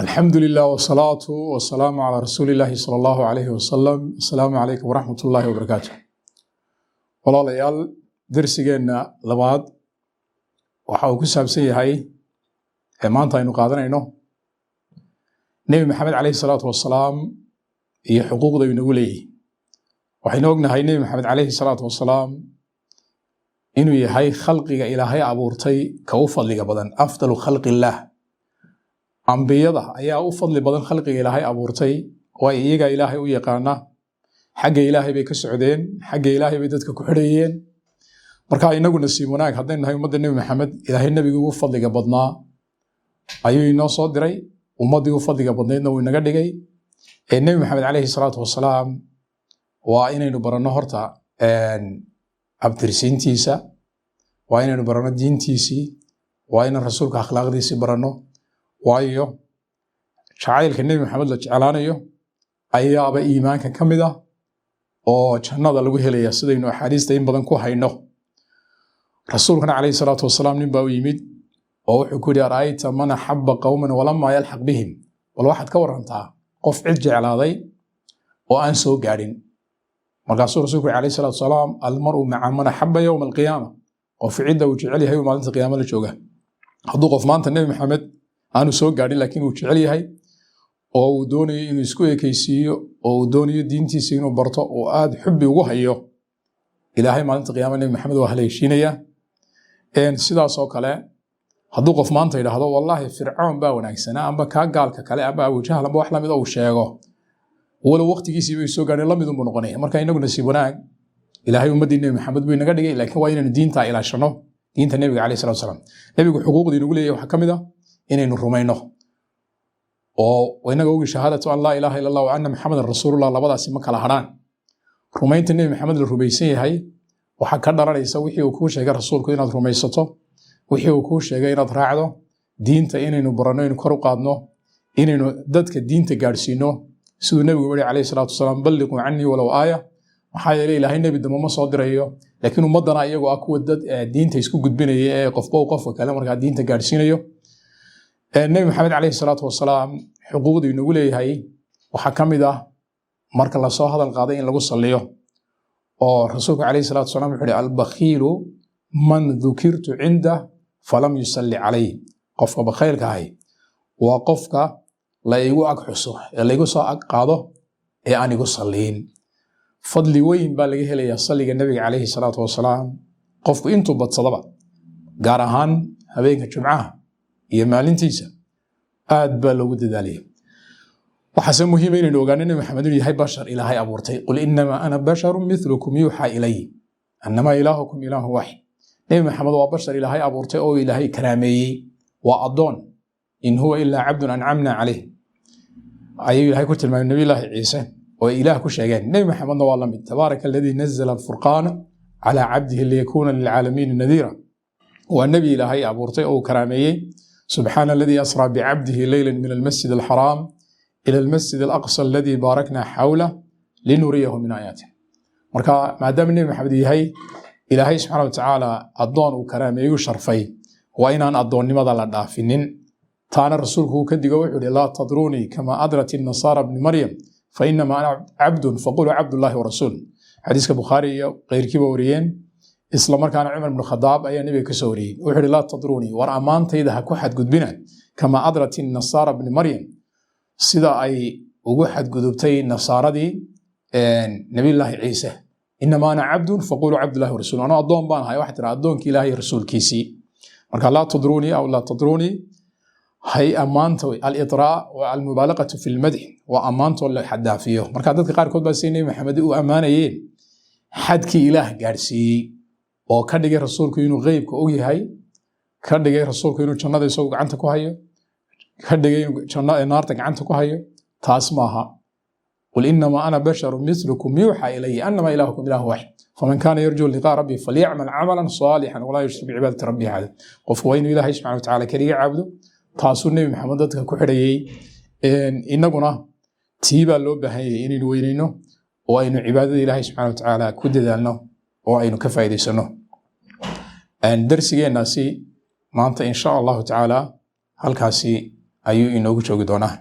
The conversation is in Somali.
الحمد لله والصلاة والسلام على رسول الله صلى الله عليه وسلم. السلام عليكم ورحمة الله وبركاته. walaalayaal darsigeena labaad waxa uu ku saabsan yahay maanta aynu qaadanayno Nabi Maxamed calayhi salaatu wasalaam iyo xuquuqda uu nagu leeyahay. waxaynu ognahay Nabi Maxamed calayhi salaatu wasalaam inuu yahay khalqiga Ilaahay abuurtay ka u fadliga badan, afdalu khalqillah. ambiyada ayaa u fadli badan khalqiga Ilaahay abuurtay, way iyaga Ilaahay u yaqaana, xagga Ilaahay bay ka socdeen, xagga Ilaahay bay dadka ku xidhayeen. marka inagu nasiib wanaag haddaynu nahay ummadda Nabi Maxamed, Ilaahay nabiga ugu fadliga badnaa ayuu inoo soo diray, ummaddii ugu fadliga badnaydna wuu inaga dhigay. Nabi Maxamed calayhi salaatu wasalaam waa inaynu baranno horta abtirsiintiisa, waa inaynu baranno diintiisii, waa inaynu rasuulka akhlaaqdiisii baranno, waayo jacaylka Nabi Maxamed la jeclaanayo ayaaba iimaanka ka mid ah oo jannada lagu helaya, sidaynu axaadiista in badan ku hayno. rasuulkana calayhi salaatu wasalaam nin baa u yimid oo wuxuu ku yidhi ara'ayta man axabba qawman walamaa yalxaq bihim, bal waxaad ka warantaa qof cid jeclaaday oo aan soo gaadhin. markaasuu rasuulku calayhi salaatu wasalaam almar'u maca man axabba yowma alqiyaama, qof cidda uu jecel yahay maalinta qiyaama la jooga. hadduu qof maanta Nabi Maxamed aanu soo gaadhin laakiin uu jecel yahay oo uu doonayo inuu isku ekaysiiyo oo uu doonayo diintiisa inuu barto oo aad xubbi ugu hayo, Ilaahay maalinta qiyaama Nabi Maxamed waa haleeshiinaya. sidaas oo kale hadduu qof maanta yidhaahdo wallaahi Fircoon baa wanaagsanaa, amba kaa gaalka kale, amba Abu Jahl, amba wax lamid uu sheego, walow waqtigiisii bay soo gaadheen lamid unbuu noqonaya. marka inagu nasiib wanaag Ilaahay ummaddii Nabi Maxamed buu inaga dhigay, laakiin waa inaynu diinta ilaashano, diinta Nabiga calayhi salaatu wasalaam. nabigu xuquuqdii nagu leeyahay waxaa ka mid ah inaynu rumayno oo inaga ogi shahaadatu an laa ilaaha illa allah wa anna Muxamadan rasuulullah, labadaasi ma kala hadhaan. rumaynta Nabi Maxamed la rumaysan yahay waxaa ka dhalanaysa wixii uu kuu sheegay rasuulku inaad rumaysato, wixii uu kuu sheegay inaad raacdo, diinta inaynu baranno, inaynu kor u qaadno, inaynu dadka diinta gaadhsiino siduu nabigu yiri calayhi salaatu wasalaam balliquu cannii walow aaya. maxaa yeelay Ilaahay nebi dambe ma soo dirayo, laakiin ummaddana iyagoo ah kuwa dad diinta isku gudbinaya ee qofba qofka kale markaa diinta gaadhsiinayo. Nabi Maxamed calayhi salaatu wasalaam xuquuqdii nagu leeyahay waxaa ka mid ah marka la soo hadal qaaday in lagu salliyo, oo rasuulku calayhi salaatu wasalaam wuxuu yidhi albakhiilu man dukirtu cinda falam yusalli calayh. qofka bakhaylka ahay waa qofka la igu ag xuso ee la igu soo ag qaado ee aan igu salliin. fadli weyn baa laga helayaa salliga nabiga calayhi salaatu wasalaam qofku intuu badsadaba, gaar ahaan habeenka jumcaha iyo maalintiisa aad baa loogu dadaalaya. waxaase muhiim inaynu ogaano Nabi Maxamed inuu yahay bashar Ilaahay abuurtay. qul inamaa ana basharun milukum yuuxaa ilay annamaa ilaahukum ilaahun waaxid. Nabi Maxamed waa bashar Ilaahay abuurtay oo Ilaahay karaameeyey, waa addoon. in huwa ilaa cabdun ancamna calayh ayuu Ilaahay ku tilmaamay nabiyullaahi ciise oo ilaah ku sheegeen. Nabi Maxamedna waa la mid. tabaaraka aladii nazala alfurqaana calaa cabdihi liyakuuna lilcaalamiina nadiira. waa nebi Ilaahay abuurtay oo karaameeyey. subxaana aladii asraa bicabdihi leylan min almasjid alxaraam ila almasjid alaqsa aladii baarakna xawlah linuriyahu min aayaatina. marka maadaama Nabi Maxamed yahay Ilaahay subxaana wa tacaala addoon uu karaameeyu sharfay, waa inaan addoonnimada la dhaafinin. taana rasuulku uu ka digo wuxuu yidhi laa tadruunii kama adrat الnasaara bni maryam fainama ana cabdun faquluu cabdullaahi wa rasuul. xadiiska Bukhaari iyo keyrkiiba wariyeen. isla markaana Cumar ibn Khadaab ayaa nabiga ka soo wariyey, wuxuu yidhi laa tadruunii, war ammaantayda ha ku xadgudbina, kama adrat الnasaara bni maryam, sida ay ugu xadgudubtay nasaaradii nabiyullaahi ciise. inama ana cabdun faquluu cabdullaahi wa rasuul. anoo addoon baan ahay, waxaa tiraa addoonkii ilaahay rasuulkiisii. marka laa tadruunii aw laa tadruunii hay ammaanta al-idraa wa al-mubaalaqatu fi lmadx, waa ammaantoo la xadaafiyo. marka dadka qaarkood baa si Nabi Maxamed u ammaanayeen xadkii ilaah gaadhsiiyey oo ka dhigay rasuulku inuu qeybka og yahay, ka dhigay rasuulku inuu jannada isagu gacanta ku hayo, ka dhigay inuu naarta gacanta ku hayo. taas maaha. qul inamaa ana basharun milukum yuuxaa ilayhi annamaa ilaahukum ilaahu waaxid faman kaana yarjuu liqaa rabbi falyacmal camalan saalixan walaa yushrik bicibaadati rabbihi axada. qofku waa inuu Ilaahay subxana wa tacaala keliga caabudo. taasuu Nabi Maxamed dadka ku xidhayey. inaguna tii baa loo baahan yahay inaynu weynayno oo aynu cibaadada Ilaahay subxana wa tacaala ku dadaalno oo aynu ka faa'iidaysano. darsigeennaasi maanta insha allahu tacaala halkaasi ayuu inoogu joogi doonaa.